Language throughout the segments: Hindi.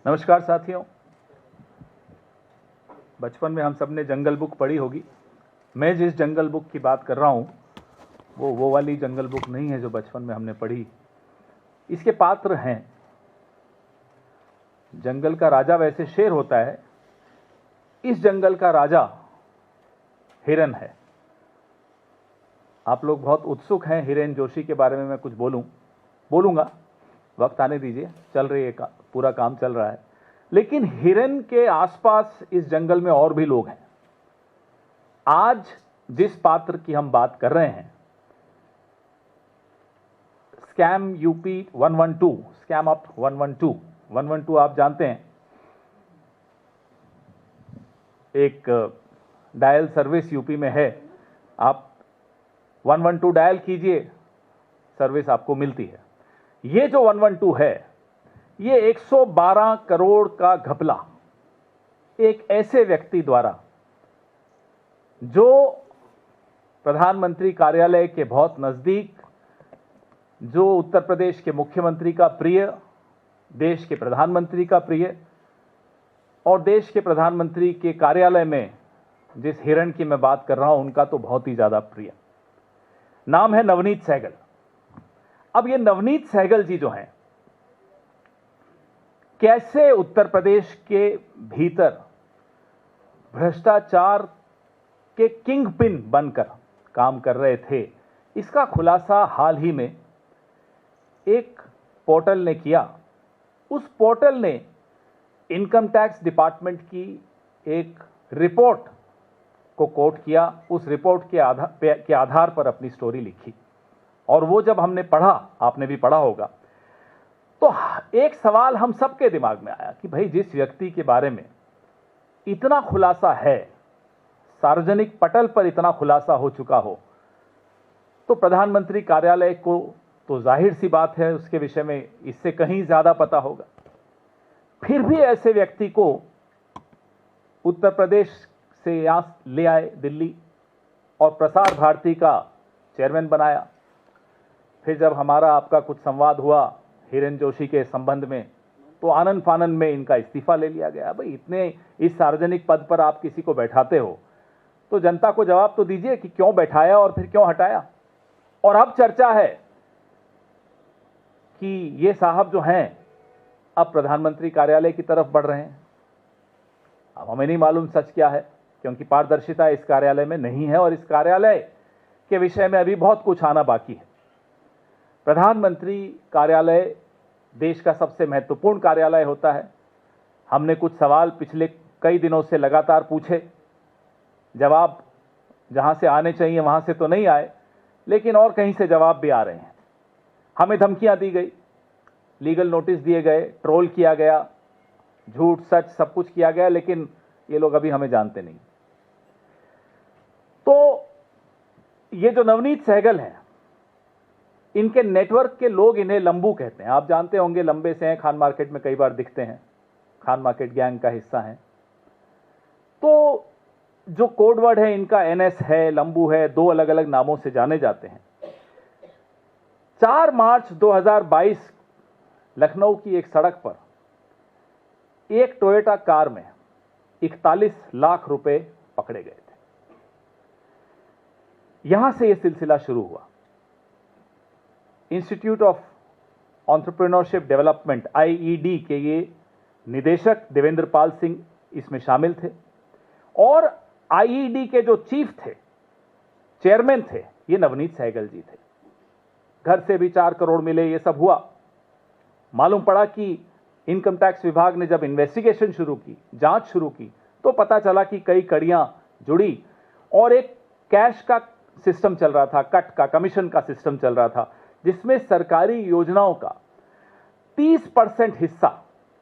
नमस्कार साथियों। बचपन में हम सब ने जंगल बुक पढ़ी होगी। मैं जिस जंगल बुक की बात कर रहा हूँ वो वाली जंगल बुक नहीं है जो बचपन में हमने पढ़ी। इसके पात्र हैं, जंगल का राजा वैसे शेर होता है, इस जंगल का राजा हिरन है। आप लोग बहुत उत्सुक हैं हिरेन जोशी के बारे में मैं कुछ बोलूँगा, वक्त आने दीजिए, चल रही है पूरा काम चल रहा है। लेकिन हिरन के आसपास इस जंगल में और भी लोग हैं। आज जिस पात्र की हम बात कर रहे हैं, स्कैम यूपी 112, स्कैम अप 112 आप जानते हैं, एक डायल सर्विस यूपी में है। आप 112 डायल कीजिए, सर्विस आपको मिलती है। ये जो 112 है, ये 112 करोड़ का घपला एक ऐसे व्यक्ति द्वारा जो प्रधानमंत्री कार्यालय के बहुत नजदीक, जो उत्तर प्रदेश के मुख्यमंत्री का प्रिय, देश के प्रधानमंत्री का प्रिय, और देश के प्रधानमंत्री के कार्यालय में जिस हिरण की मैं बात कर रहा हूं उनका तो बहुत ही ज्यादा प्रिय, नाम है नवनीत सहगल। अब ये नवनीत सहगल जी जो हैं, कैसे उत्तर प्रदेश के भीतर भ्रष्टाचार के किंग पिन बनकर काम कर रहे थे, इसका खुलासा हाल ही में एक पोर्टल ने किया। उस पोर्टल ने इनकम टैक्स डिपार्टमेंट की एक रिपोर्ट को कोट किया, उस रिपोर्ट के आधार पर अपनी स्टोरी लिखी। और वो जब हमने पढ़ा, आपने भी पढ़ा होगा, तो एक सवाल हम सबके दिमाग में आया कि भाई जिस व्यक्ति के बारे में इतना खुलासा है, सार्वजनिक पटल पर इतना खुलासा हो चुका हो, तो प्रधानमंत्री कार्यालय को तो जाहिर सी बात है उसके विषय में इससे कहीं ज्यादा पता होगा। फिर भी ऐसे व्यक्ति को उत्तर प्रदेश से यहां ले आए दिल्ली और प्रसार भारती का चेयरमैन बनाया। फिर जब हमारा आपका कुछ संवाद हुआ हिरेन जोशी के संबंध में, तो आनन फानन में इनका इस्तीफा ले लिया गया। भाई इतने इस सार्वजनिक पद पर आप किसी को बैठाते हो तो जनता को जवाब तो दीजिए कि क्यों बैठाया और फिर क्यों हटाया। और अब चर्चा है कि ये साहब जो हैं अब प्रधानमंत्री कार्यालय की तरफ बढ़ रहे हैं। अब हमें नहीं मालूम सच क्या है, क्योंकि पारदर्शिता इस कार्यालय में नहीं है और इस कार्यालय के विषय में अभी बहुत कुछ आना बाकी है। प्रधानमंत्री कार्यालय देश का सबसे महत्वपूर्ण कार्यालय होता है। हमने कुछ सवाल पिछले कई दिनों से लगातार पूछे, जवाब जहां से आने चाहिए वहां से तो नहीं आए, लेकिन और कहीं से जवाब भी आ रहे हैं। हमें धमकियां दी गई, लीगल नोटिस दिए गए, ट्रोल किया गया, झूठ सच सब कुछ किया गया, लेकिन ये लोग अभी हमें जानते नहीं। तो ये जो नवनीत सहगल हैं, इनके नेटवर्क के लोग इन्हें लंबू कहते हैं। आप जानते होंगे, लंबे से हैं, खान मार्केट में कई बार दिखते हैं, खान मार्केट गैंग का हिस्सा हैं। तो जो कोड वर्ड है इनका एनएस है, लंबू है, दो अलग अलग नामों से जाने जाते हैं। 4 मार्च 2022 लखनऊ की एक सड़क पर एक टोयोटा कार में 41 लाख रुपए पकड़े गए थे। यहां से यह सिलसिला शुरू हुआ। Institute of entrepreneurship development IED के ये निदेशक देवेंद्र पाल सिंह इसमें शामिल थे, और आईईडी के जो चीफ थे, चेयरमैन थे, ये नवनीत सहगल जी थे। घर से भी 4 करोड़ मिले, ये सब हुआ। मालूम पड़ा कि इनकम टैक्स विभाग ने जब इन्वेस्टिगेशन शुरू की, जांच शुरू की, तो पता चला कि कई कड़ियां जुड़ी और एक कैश का सिस्टम चल रहा था, कट का, कमीशन का सिस्टम चल रहा था, जिसमें सरकारी योजनाओं का 30% हिस्सा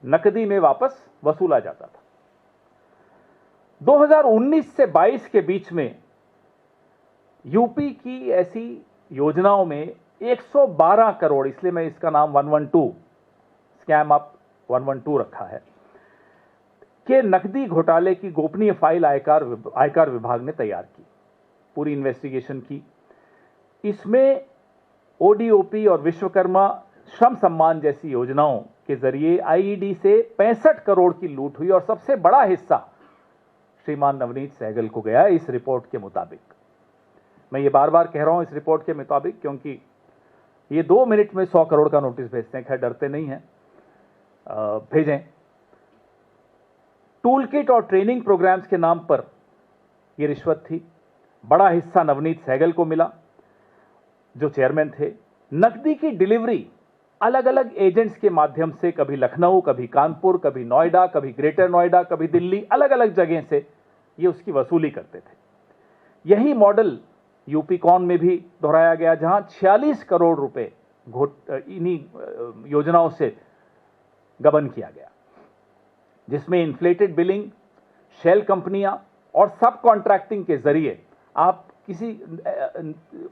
नकदी में वापस वसूला जाता था। 2019 से 22 के बीच में यूपी की ऐसी योजनाओं में 112 करोड़, इसलिए मैं इसका नाम 112 स्कैम अप 112 रखा है, के नकदी घोटाले की गोपनीय फाइल आयकर विभाग ने तैयार की, पूरी इन्वेस्टिगेशन की। इसमें ओडीओपी और विश्वकर्मा श्रम सम्मान जैसी योजनाओं के जरिए आईईडी से 65 करोड़ की लूट हुई और सबसे बड़ा हिस्सा श्रीमान नवनीत सहगल को गया इस रिपोर्ट के मुताबिक। मैं ये बार बार कह रहा हूं इस रिपोर्ट के मुताबिक, क्योंकि ये 2 मिनट में 100 करोड़ का नोटिस भेजते हैं। खैर, डरते नहीं हैं, भेजें। टूल किट और ट्रेनिंग प्रोग्राम्स के नाम पर यह रिश्वत थी। बड़ा हिस्सा नवनीत सहगल को मिला जो चेयरमैन थे। नकदी की डिलीवरी अलग अलग एजेंट्स के माध्यम से, कभी लखनऊ, कभी कानपुर, कभी नोएडा, कभी ग्रेटर नोएडा, कभी दिल्ली, अलग अलग जगह से ये उसकी वसूली करते थे। यही मॉडल यूपी कॉन में भी दोहराया गया, जहां 46 करोड़ रुपए इन्हीं योजनाओं से गबन किया गया, जिसमें इन्फ्लेटेड बिलिंग, शेल कंपनियां और सब कॉन्ट्रैक्टिंग के जरिए आप किसी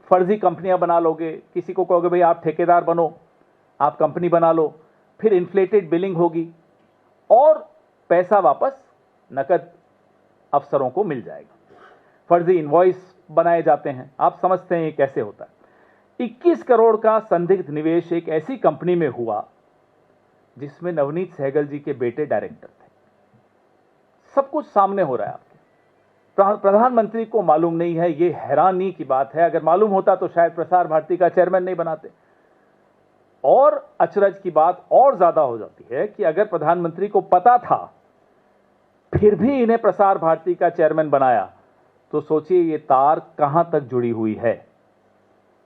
फर्जी कंपनियां बना लोगे, किसी को कहोगे भाई आप ठेकेदार बनो, आप कंपनी बना लो, फिर इन्फ्लेटेड बिलिंग होगी और पैसा वापस नकद अफसरों को मिल जाएगा। फर्जी इनवॉइस बनाए जाते हैं। आप समझते हैं ये कैसे होता है। 21 करोड़ का संदिग्ध निवेश एक ऐसी कंपनी में हुआ जिसमें नवनीत सहगल जी के बेटे डायरेक्टर थे। सब कुछ सामने हो रहा है आपके। प्रधानमंत्री को मालूम नहीं है, ये हैरानी की बात है। अगर मालूम होता तो शायद प्रसार भारती का चेयरमैन नहीं बनाते। और अचरज की बात और ज्यादा हो जाती है कि अगर प्रधानमंत्री को पता था फिर भी इन्हें प्रसार भारती का चेयरमैन बनाया, तो सोचिए ये तार कहां तक जुड़ी हुई है।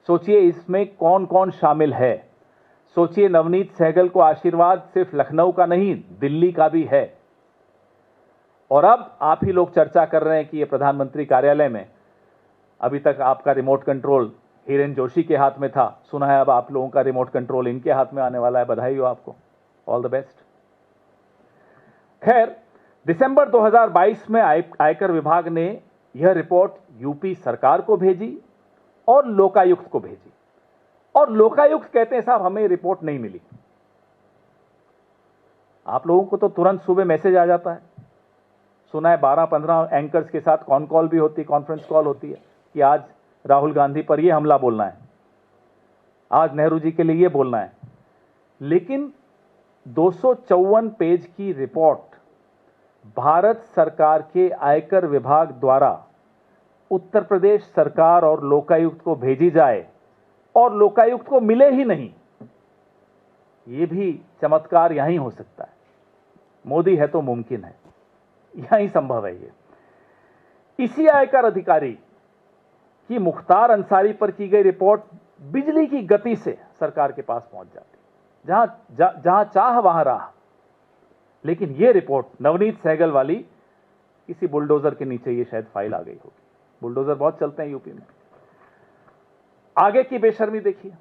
सोचिए इसमें कौन कौन शामिल है। सोचिए नवनीत सहगल को आशीर्वाद सिर्फ लखनऊ का नहीं, दिल्ली का भी है। और अब आप ही लोग चर्चा कर रहे हैं कि ये प्रधानमंत्री कार्यालय में अभी तक आपका रिमोट कंट्रोल हिरेन जोशी के हाथ में था, सुना है अब आप लोगों का रिमोट कंट्रोल इनके हाथ में आने वाला है। बधाई हो आपको, ऑल द बेस्ट। खैर, दिसंबर 2022 में आयकर विभाग ने यह रिपोर्ट यूपी सरकार को भेजी और लोकायुक्त को भेजी। और लोकायुक्त कहते हैं साहब हमें रिपोर्ट नहीं मिली। आप लोगों को तो तुरंत सुबह मैसेज आ जाता है। सुना है 12-15 एंकर्स के साथ कॉल भी होती है, कॉन्फ्रेंस कॉल होती है कि आज राहुल गांधी पर यह हमला बोलना है, आज नेहरू जी के लिए यह बोलना है। लेकिन 254 पेज की रिपोर्ट भारत सरकार के आयकर विभाग द्वारा उत्तर प्रदेश सरकार और लोकायुक्त को भेजी जाए और लोकायुक्त को मिले ही नहीं, यह भी चमत्कार यहीं हो सकता है। मोदी है तो मुमकिन है, यहीं संभव है ये। इसी आयकर अधिकारी कि मुख्तार अंसारी पर की गई रिपोर्ट बिजली की गति से सरकार के पास पहुंच जाती, जहां चाह वहां राह। लेकिन यह रिपोर्ट नवनीत सहगल वाली किसी बुलडोजर के नीचे ये शायद फाइल आ गई होगी। बुलडोजर बहुत चलते हैं यूपी में। आगे की बेशर्मी देखिए।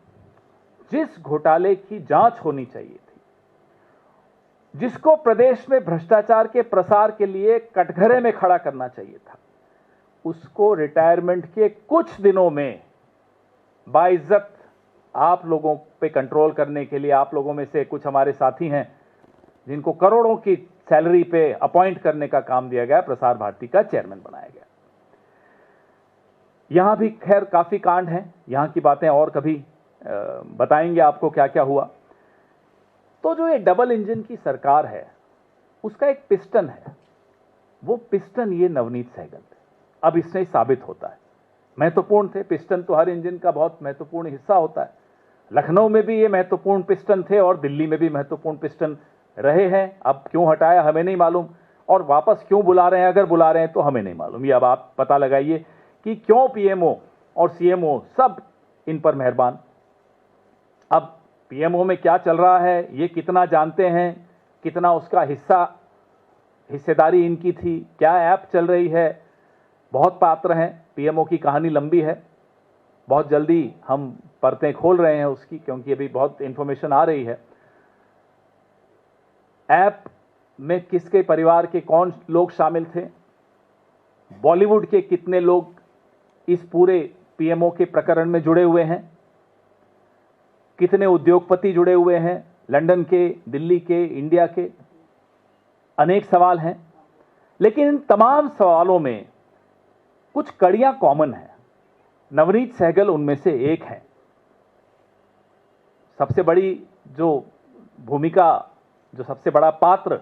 जिस घोटाले की जांच होनी चाहिए थी, जिसको प्रदेश में भ्रष्टाचार के प्रसार के लिए कटघरे में खड़ा करना चाहिए था, उसको रिटायरमेंट के कुछ दिनों में बाइज्जत आप लोगों पे कंट्रोल करने के लिए, आप लोगों में से कुछ हमारे साथी हैं जिनको करोड़ों की सैलरी पे अपॉइंट करने का काम दिया गया, प्रसार भारती का चेयरमैन बनाया गया। यहां भी खैर काफी कांड हैं, यहां की बातें और कभी बताएंगे आपको क्या क्या हुआ। तो जो ये डबल इंजन की सरकार है, उसका एक पिस्टन है। वो पिस्टन ये नवनीत सहगल थे। अब इससे साबित होता है महत्वपूर्ण थे। पिस्टन तो हर इंजन का बहुत महत्वपूर्ण हिस्सा होता है। लखनऊ में भी ये महत्वपूर्ण पिस्टन थे और दिल्ली में भी महत्वपूर्ण पिस्टन रहे हैं। अब क्यों हटाया हमें नहीं मालूम, और वापस क्यों बुला रहे हैं, अगर बुला रहे हैं तो हमें नहीं मालूम। ये अब आप पता लगाइए कि क्यों पीएमओ और सीएमओ सब इन पर मेहरबान। अब पीएमओ में क्या चल रहा है ये कितना जानते हैं, कितना उसका हिस्सेदारी इनकी थी, क्या ऐप चल रही है, बहुत पात्र हैं। पीएमओ की कहानी लंबी है, बहुत जल्दी हम परतें खोल रहे हैं उसकी, क्योंकि अभी बहुत इंफॉर्मेशन आ रही है। ऐप में किसके परिवार के कौन लोग शामिल थे, बॉलीवुड के कितने लोग इस पूरे पीएमओ के प्रकरण में जुड़े हुए हैं, कितने उद्योगपति जुड़े हुए हैं, लंदन के, दिल्ली के, इंडिया के, अनेक सवाल हैं। लेकिन इन तमाम सवालों में कुछ कड़ियां कॉमन हैं। नवनीत सहगल उनमें से एक हैं। सबसे बड़ी जो भूमिका, जो सबसे बड़ा पात्र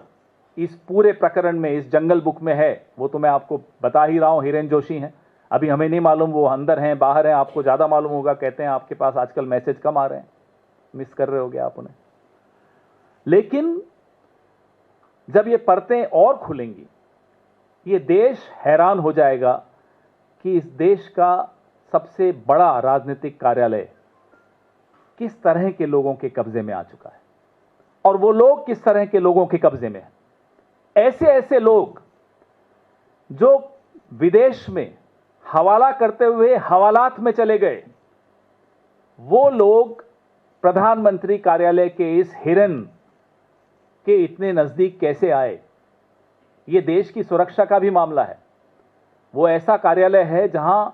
इस पूरे प्रकरण में, इस जंगल बुक में है, वो तो मैं आपको बता ही रहा हूं, हिरेन जोशी हैं। अभी हमें नहीं मालूम वो अंदर हैं बाहर हैं, आपको ज़्यादा मालूम होगा। कहते हैं आपके पास आजकल मैसेज कम आ रहे हैं, मिस कर रहे होगे आप उन्हें। लेकिन जब ये परतें और खुलेंगी, ये देश हैरान हो जाएगा कि इस देश का सबसे बड़ा राजनीतिक कार्यालय किस तरह के लोगों के कब्जे में आ चुका है, और वो लोग किस तरह के लोगों के कब्जे में हैं। ऐसे ऐसे लोग जो विदेश में हवाला करते हुए हवालात में चले गए, वो लोग प्रधानमंत्री कार्यालय के इस हिरन के इतने नजदीक कैसे आए? ये देश की सुरक्षा का भी मामला है। वो ऐसा कार्यालय है जहां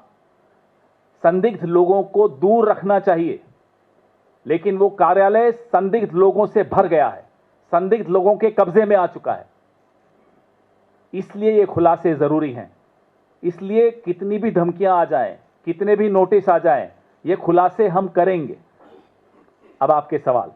संदिग्ध लोगों को दूर रखना चाहिए, लेकिन वो कार्यालय संदिग्ध लोगों से भर गया है, संदिग्ध लोगों के कब्जे में आ चुका है। इसलिए ये खुलासे जरूरी हैं। इसलिए कितनी भी धमकियां आ जाएं, कितने भी नोटिस आ जाएं, ये खुलासे हम करेंगे। अब आपके सवाल।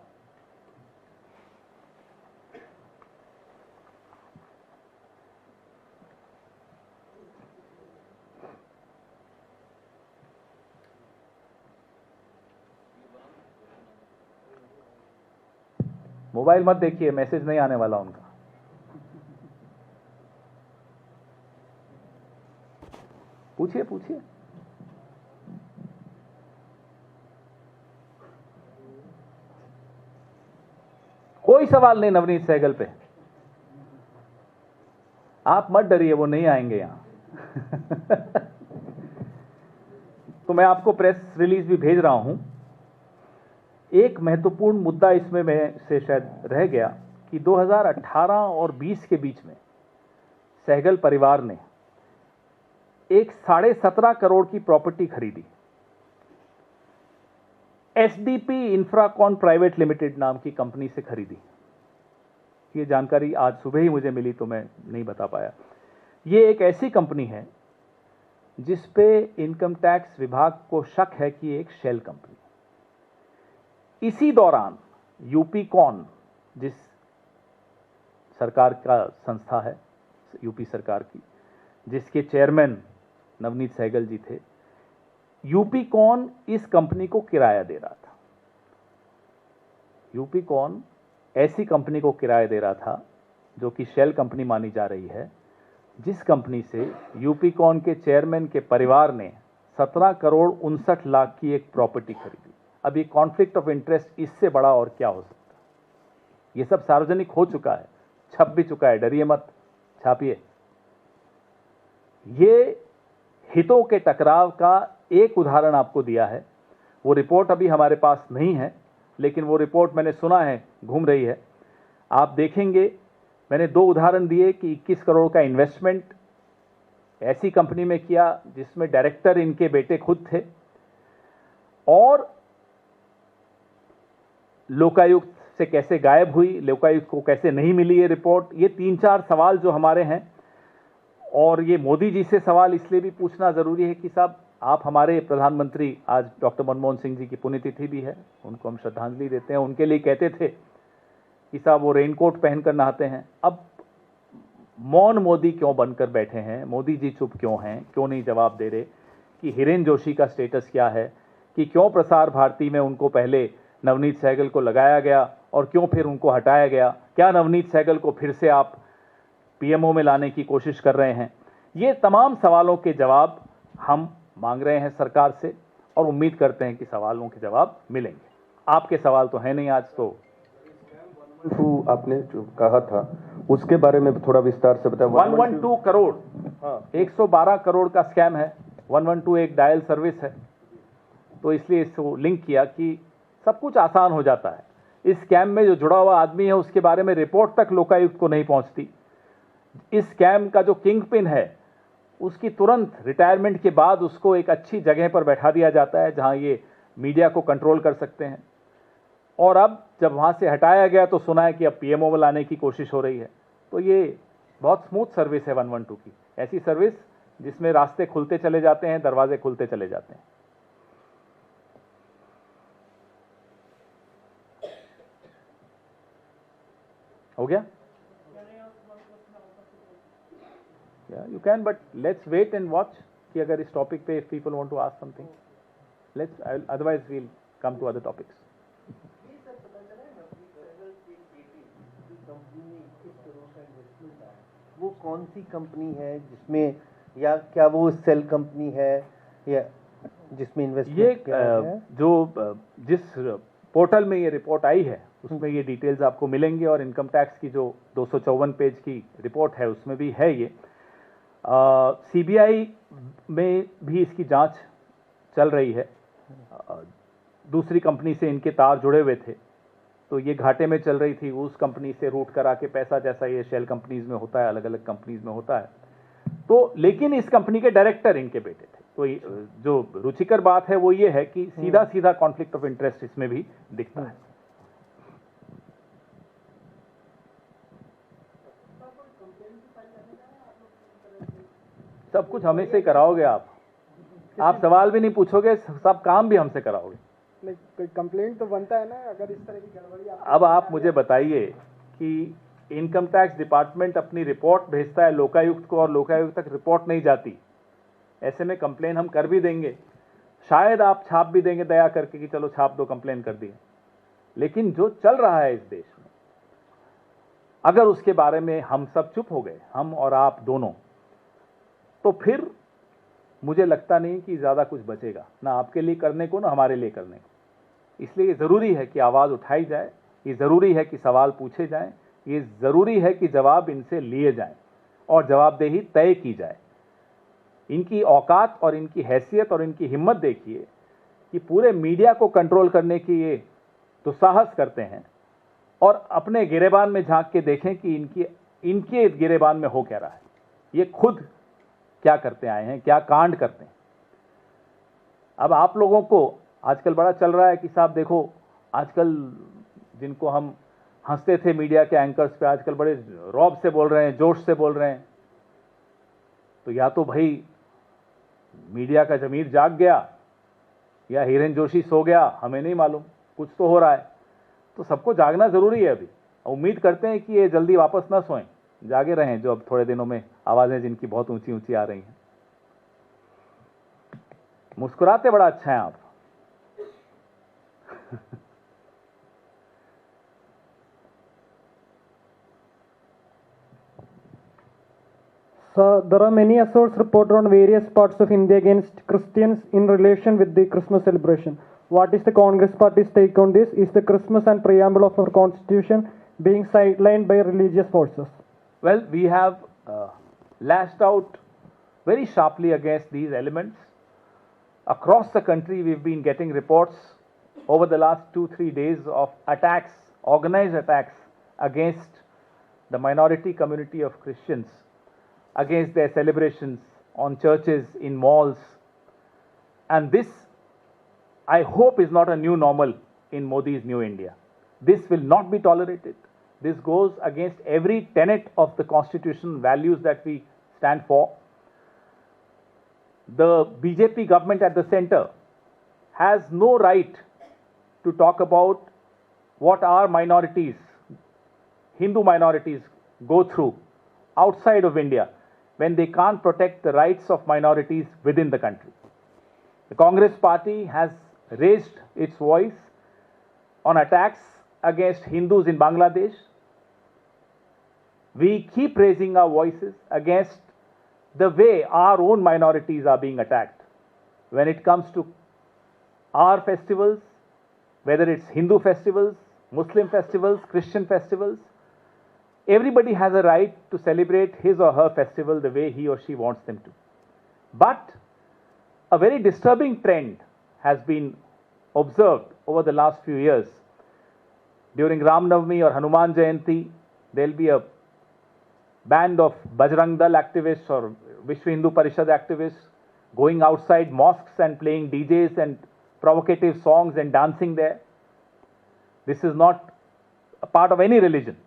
मोबाइल मत देखिए, मैसेज नहीं आने वाला उनका। पूछिए पूछिए। कोई सवाल नहीं नवनीत सहगल पे, आप मत डरिए, वो नहीं आएंगे यहां। तो मैं आपको प्रेस रिलीज भी भेज रहा हूं। एक महत्वपूर्ण मुद्दा इसमें में से शायद रह गया कि 2018 और 20 के बीच में सहगल परिवार ने एक 17.5 करोड़ की प्रॉपर्टी खरीदी। एसडीपी इंफ्राकॉन प्राइवेट लिमिटेड नाम की कंपनी से खरीदी। ये जानकारी आज सुबह ही मुझे मिली तो मैं नहीं बता पाया। ये एक ऐसी कंपनी है जिस पे इनकम टैक्स विभाग को शक है कि एक शेल कंपनी। इसी दौरान यूपीकॉन, जिस सरकार का संस्था है, यूपी सरकार की, जिसके चेयरमैन नवनीत सहगल जी थे, यूपीकॉन इस कंपनी को किराया दे रहा था। यूपीकॉन ऐसी कंपनी को किराया दे रहा था जो कि शेल कंपनी मानी जा रही है, जिस कंपनी से यूपीकॉन के चेयरमैन के परिवार ने 17 करोड़ 59 लाख की एक प्रॉपर्टी खरीदी। अब ये कॉन्फ्लिक्ट ऑफ इंटरेस्ट इससे बड़ा और क्या हो सकता है? ये सब सार्वजनिक हो चुका है, छप भी चुका है, डरिए मत, छापिए। ये हितों के टकराव का एक उदाहरण आपको दिया है। वो रिपोर्ट अभी हमारे पास नहीं है, लेकिन वो रिपोर्ट मैंने सुना है घूम रही है। आप देखेंगे, मैंने 2 उदाहरण दिए कि 21 करोड़ का इन्वेस्टमेंट ऐसी कंपनी में किया जिसमें डायरेक्टर इनके बेटे खुद थे, और लोकायुक्त से कैसे गायब हुई, लोकायुक्त को कैसे नहीं मिली ये रिपोर्ट। ये 3-4 सवाल जो हमारे हैं, और ये मोदी जी से सवाल इसलिए भी पूछना जरूरी है कि साहब, आप हमारे प्रधानमंत्री, आज डॉक्टर मनमोहन सिंह जी की पुण्यतिथि भी है, उनको हम श्रद्धांजलि देते हैं। उनके लिए कहते थे कि साहब वो रेनकोट पहनकर नहाते हैं। अब मौन मोदी क्यों बनकर बैठे हैं? मोदी जी चुप क्यों हैं? क्यों नहीं जवाब दे रहे कि हिरेन जोशी का स्टेटस क्या है, कि क्यों प्रसार भारती में उनको पहले नवनीत सहगल को लगाया गया और क्यों फिर उनको हटाया गया? क्या नवनीत सहगल को फिर से आप पीएमओ में लाने की कोशिश कर रहे हैं? ये तमाम सवालों के जवाब हम मांग रहे हैं सरकार से, और उम्मीद करते हैं कि सवालों के जवाब मिलेंगे। आपके सवाल तो है नहीं आज, तो आपने जो कहा था उसके बारे में थोड़ा विस्तार से बताएं। 112 करोड़, 112 करोड़ का स्कैम है। 112 एक डायल सर्विस है, तो इसलिए इसको लिंक किया कि सब कुछ आसान हो जाता है। इस स्कैम में जो जुड़ा हुआ आदमी है उसके बारे में रिपोर्ट तक लोकायुक्त को नहीं पहुंचती। इस स्कैम का जो किंग पिन है उसकी तुरंत रिटायरमेंट के बाद उसको एक अच्छी जगह पर बैठा दिया जाता है जहां ये मीडिया को कंट्रोल कर सकते हैं। और अब जब वहां से हटाया गया तो सुना है कि अब पीएमओ में लाने की कोशिश हो रही है। तो ये बहुत स्मूथ सर्विस है 112 की, ऐसी सर्विस जिसमें रास्ते खुलते चले जाते हैं, दरवाजे खुलते चले जाते हैं। हो गया? Yeah, you can, but let's wait and watch कि अगर इस टॉपिक पे if people want to ask something, otherwise we'll come to other topics. ये सर पता चला है नवनीत सहगल के बेटे की कंपनी में 21 करोड़ का इन्वेस्टमेंट आया, वो कौन सी कंपनी है जिसमें, या क्या वो सेल कंपनी है या जिसमें इन्वेस्टमेंट किया है? जो जिस पोर्टल में ये रिपोर्ट आई है उसमें ये डिटेल्स आपको मिलेंगे, और इनकम टैक्स की जो 254 पेज की रिपोर्ट है उसमें भी है ये। सीबीआई में भी इसकी जांच चल रही है। दूसरी कंपनी से इनके तार जुड़े हुए थे, तो ये घाटे में चल रही थी, उस कंपनी से रूट करा के पैसा, जैसा ये शेल कंपनीज में होता है, अलग अलग कंपनीज में होता है। तो लेकिन इस कंपनी के डायरेक्टर इनके बेटे थे। तो जो रुचिकर बात है वो ये है कि सीधा सीधा कॉन्फ्लिक्ट ऑफ इंटरेस्ट इसमें भी दिखता है। सब कुछ हमें से कराओगे आप सवाल भी नहीं पूछोगे, सब काम भी हमसे कराओगे। नहीं, कोई कंप्लेंट तो बनता है ना अगर इस तरह की गड़बड़ी अब आप मुझे बताइए कि इनकम टैक्स डिपार्टमेंट अपनी रिपोर्ट भेजता है लोकायुक्त को और लोकायुक्त तक रिपोर्ट नहीं जाती, ऐसे में कंप्लेन हम कर भी देंगे, शायद आप छाप भी देंगे दया करके कि चलो छाप दो, कंप्लेन कर दिए। लेकिन जो चल रहा है इस देश में, अगर उसके बारे में हम सब चुप हो गए, हम और आप दोनों, तो फिर मुझे लगता नहीं कि ज़्यादा कुछ बचेगा, ना आपके लिए करने को ना हमारे लिए करने को। इसलिए ये ज़रूरी है कि आवाज़ उठाई जाए, ये ज़रूरी है कि सवाल पूछे जाएं, ये ज़रूरी है कि जवाब इनसे लिए जाएं और जवाबदेही तय की जाए। इनकी औकात और इनकी हैसियत और इनकी हिम्मत देखिए कि पूरे मीडिया को कंट्रोल करने की ये दुस्साहस करते हैं, और अपने गिरेबान में झांक के देखें कि इनके गिरेबान में हो क्या रहा है, ये खुद क्या करते आए हैं, क्या कांड करते हैं। अब आप लोगों को आजकल बड़ा चल रहा है कि साहब देखो, आजकल जिनको हम हंसते थे मीडिया के एंकर्स पे, आजकल बड़े रौब से बोल रहे हैं, जोश से बोल रहे हैं। तो या तो भाई मीडिया का जमीर जाग गया या हिरेन जोशी सो गया, हमें नहीं मालूम, कुछ तो हो रहा है। तो सबको जागना जरूरी है अभी। उम्मीद करते हैं कि ये जल्दी वापस ना सोएं, जागे रहें, जो अब थोड़े दिनों में आवाजें जिनकी बहुत ऊंची ऊंची आ रही हैं। मुस्कुराते बड़ा अच्छा है आप। So there are many assaults reported on various parts of India against Christians in relation with the Christmas celebration. What is the Congress Party's take on this? Is the Christmas and preamble of our Constitution being sidelined by religious forces? Well, we have lashed out very sharply against these elements. Across the country, we've been getting reports over the last 2-3 days of attacks, organized attacks against the minority community of Christians, against their celebrations on churches, in malls. And this, I hope, is not a new normal in Modi's new India. This will not be tolerated. This goes against every tenet of the Constitution, values that we stand for. The BJP government at the center has no right to talk about what our minorities, Hindu minorities, go through outside of India when they can't protect the rights of minorities within the country. The Congress Party has raised its voice on attacks against Hindus in Bangladesh. We keep raising our voices against the way our own minorities are being attacked. When it comes to our festivals, whether it's Hindu festivals, Muslim festivals, Christian festivals, everybody has a right to celebrate his or her festival the way he or she wants them to. But a very disturbing trend has been observed over the last few years. During Ram Navami or Hanuman Jayanti, there will be a band of Bajrang Dal activists or Vishwa Hindu Parishad activists going outside mosques and playing DJs and provocative songs and dancing there. This is not a part of any religion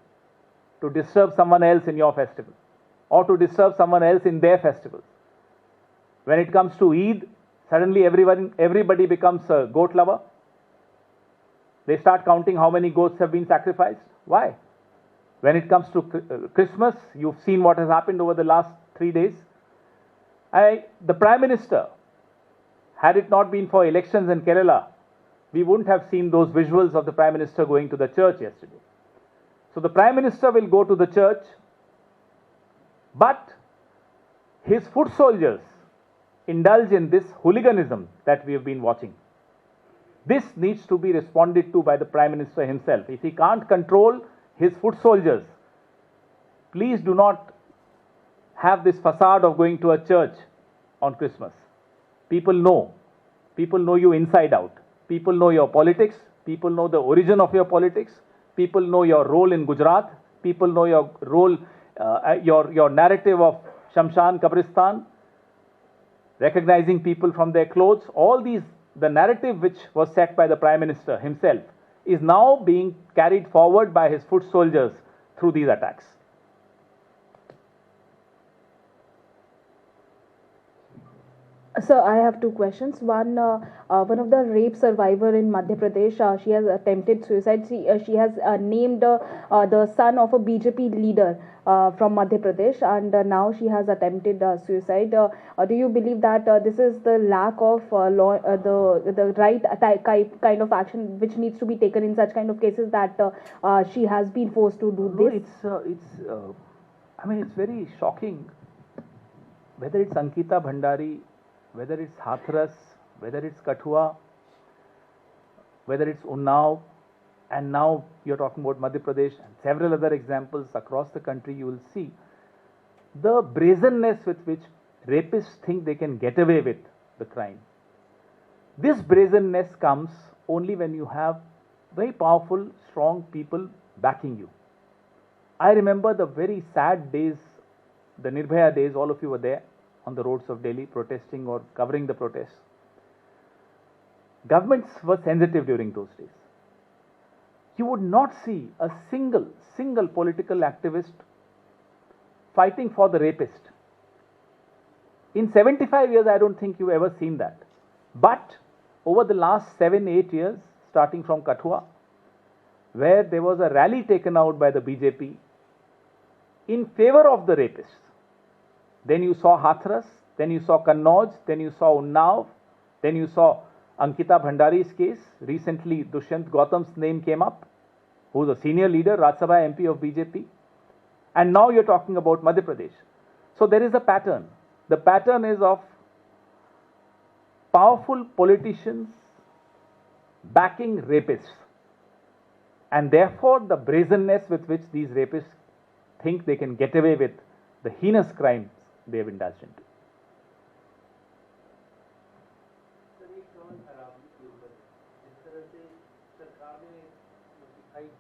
to disturb someone else in your festival or to disturb someone else in their festivals. When it comes to Eid, suddenly everybody becomes a goat lover. They start counting how many goats have been sacrificed. Why? When it comes to Christmas, you've seen what has happened over the last 3 days. The Prime Minister, had it not been for elections in Kerala, we wouldn't have seen those visuals of the Prime Minister going to the church yesterday. So the Prime Minister will go to the church, but his foot soldiers indulge in this hooliganism that we have been watching. This needs to be responded to by the Prime Minister himself. If he can't control his foot soldiers, please do not have this facade of going to a church on Christmas. People know you inside out. People know your politics. People know the origin of your politics. People know your role in Gujarat. People know your role, your narrative of Shamshan Kabristan, recognizing people from their clothes. All these, the narrative which was set by the Prime Minister himself, is now being carried forward by his foot soldiers through these attacks. Sir, I have two questions. One of the rape survivor in Madhya Pradesh, she has attempted suicide. She has named the son of a BJP leader from Madhya Pradesh, and now she has attempted suicide. Do you believe that this is the lack of law, the right kind of action which needs to be taken in such kind of cases, that she has been forced to do this? I mean, it's very shocking. Whether it's Ankita Bhandari, whether it's Hathras, whether it's Kathua, whether it's Unnao, and now you're talking about Madhya Pradesh and several other examples across the country, you will see the brazenness with which rapists think they can get away with the crime. This brazenness comes only when you have very powerful, strong people backing you. I remember the very sad days, the Nirbhaya days. All of you were there on the roads of Delhi protesting or covering the protests. Governments were sensitive during those days. You would not see a single political activist fighting for the rapist. In 75 years, I don't think you've ever seen that. But over the last 7-8 years, starting from Kathua, where there was a rally taken out by the BJP in favor of the rapists, then you saw Hathras, then you saw Kannauj, then you saw Unnao, then you saw Ankita Bhandari's case. Recently, Dushyant Gautam's name came up, who is a senior leader, Rajya Sabha MP of BJP. And now you're talking about Madhya Pradesh. So there is a pattern. The pattern is of powerful politicians backing rapists. And therefore, the brazenness with which these rapists think they can get away with the heinous crimes they have indulged into.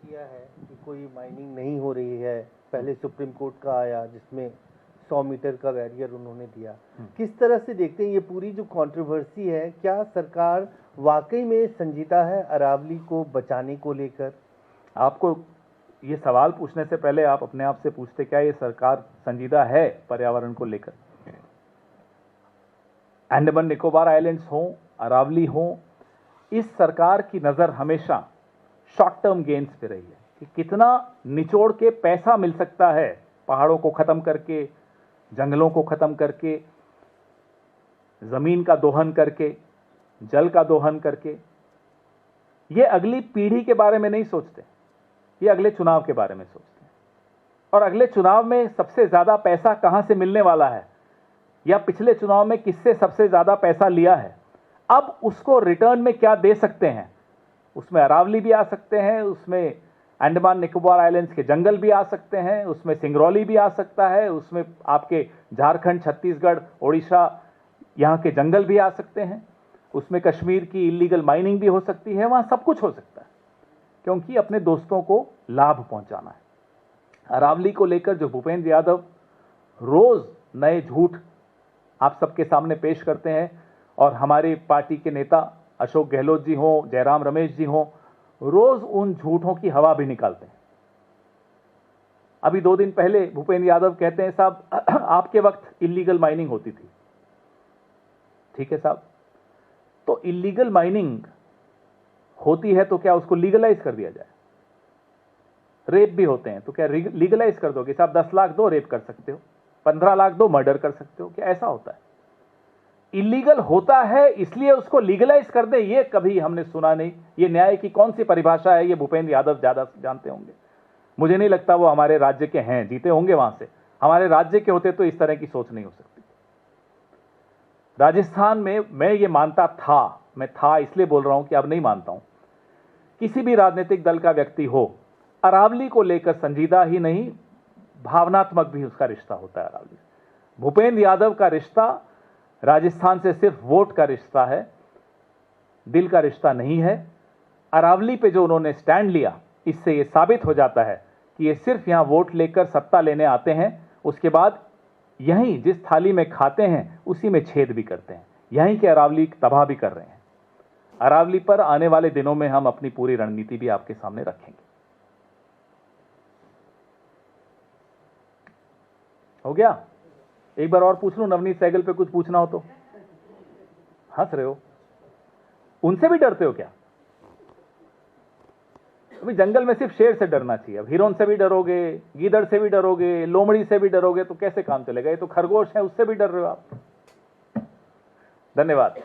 किया है कि कोई माइनिंग नहीं हो रही है, पहले सुप्रीम कोर्ट का आया जिसमें 100 मीटर का बैरियर उन्होंने दिया। किस तरह से देखते हैं ये पूरी जो कंट्रोवर्सी है, क्या सरकार वाकई में संजीदा है अरावली को बचाने को लेकर? आपको ये सवाल पूछने से पहले आप अपने आप से पूछते, क्या ये सरकार संजीदा है पर्यावरण को लेकर? अंडमान निकोबार आइलैंड्स हो, अरावली हो, इस सरकार की नजर हमेशा शॉर्ट टर्म गेन्स पे रही है कि कितना निचोड़ के पैसा मिल सकता है, पहाड़ों को खत्म करके, जंगलों को खत्म करके, जमीन का दोहन करके, जल का दोहन करके। ये अगली पीढ़ी के बारे में नहीं सोचते, ये अगले चुनाव के बारे में सोचते हैं। और अगले चुनाव में सबसे ज्यादा पैसा कहां से मिलने वाला है, या पिछले चुनाव में किससे सबसे ज्यादा पैसा लिया है, अब उसको रिटर्न में क्या दे सकते हैं। उसमें अरावली भी आ सकते हैं, उसमें अंडमान निकोबार आइलैंड्स के जंगल भी आ सकते हैं, उसमें सिंगरौली भी आ सकता है, उसमें आपके झारखंड, छत्तीसगढ़, ओडिशा यहाँ के जंगल भी आ सकते हैं, उसमें कश्मीर की इलीगल माइनिंग भी हो सकती है। वहाँ सब कुछ हो सकता है, क्योंकि अपने दोस्तों को लाभ पहुंचाना है। अरावली को लेकर जो भूपेंद्र यादव रोज नए झूठ आप सबके सामने पेश करते हैं, और हमारी पार्टी के नेता अशोक गहलोत जी हो, जयराम रमेश जी हो, रोज उन झूठों की हवा भी निकालते हैं। अभी 2 दिन पहले भूपेंद्र यादव कहते हैं, साहब आपके वक्त इलीगल माइनिंग होती थी। ठीक है साहब, तो इलीगल माइनिंग होती है तो क्या उसको लीगलाइज कर दिया जाए? रेप भी होते हैं, तो क्या लीगलाइज कर दोगे? आप 10 लाख दो, रेप कर सकते हो, 15 लाख दो, मर्डर कर सकते हो? क्या ऐसा होता है? इलीगल होता है इसलिए उसको लीगलाइज कर दे, ये कभी हमने सुना नहीं। ये न्याय की कौन सी परिभाषा है, ये भूपेंद्र यादव ज्यादा जानते होंगे। मुझे नहीं लगता वो हमारे राज्य के हैं, जीते होंगे वहां से। हमारे राज्य के होते तो इस तरह की सोच नहीं हो सकती। राजस्थान में मैं ये मानता था, मैं था इसलिए बोल रहा हूं कि अब नहीं मानता हूं, किसी भी राजनीतिक दल का व्यक्ति हो, अरावली को लेकर संजीदा ही नहीं, भावनात्मक भी उसका रिश्ता होता है अरावली। भूपेंद्र यादव का रिश्ता राजस्थान से सिर्फ वोट का रिश्ता है, दिल का रिश्ता नहीं है। अरावली पे जो उन्होंने स्टैंड लिया, इससे यह साबित हो जाता है कि ये सिर्फ यहां वोट लेकर सत्ता लेने आते हैं, उसके बाद यहीं जिस थाली में खाते हैं उसी में छेद भी करते हैं। यहीं के अरावली तबाह भी कर रहे हैं। अरावली पर आने वाले दिनों में हम अपनी पूरी रणनीति भी आपके सामने रखेंगे। हो गया? एक बार और पूछ लूं, नवनीत सहगल पे कुछ पूछना हो तो? हंस रहे हो, उनसे भी डरते हो क्या? अभी जंगल में सिर्फ शेर से डरना चाहिए, अब हिरन से भी डरोगे, गीदड़ से भी डरोगे, लोमड़ी से भी डरोगे, तो कैसे काम चलेगा? ये तो खरगोश है, उससे भी डर रहे हो आप। धन्यवाद।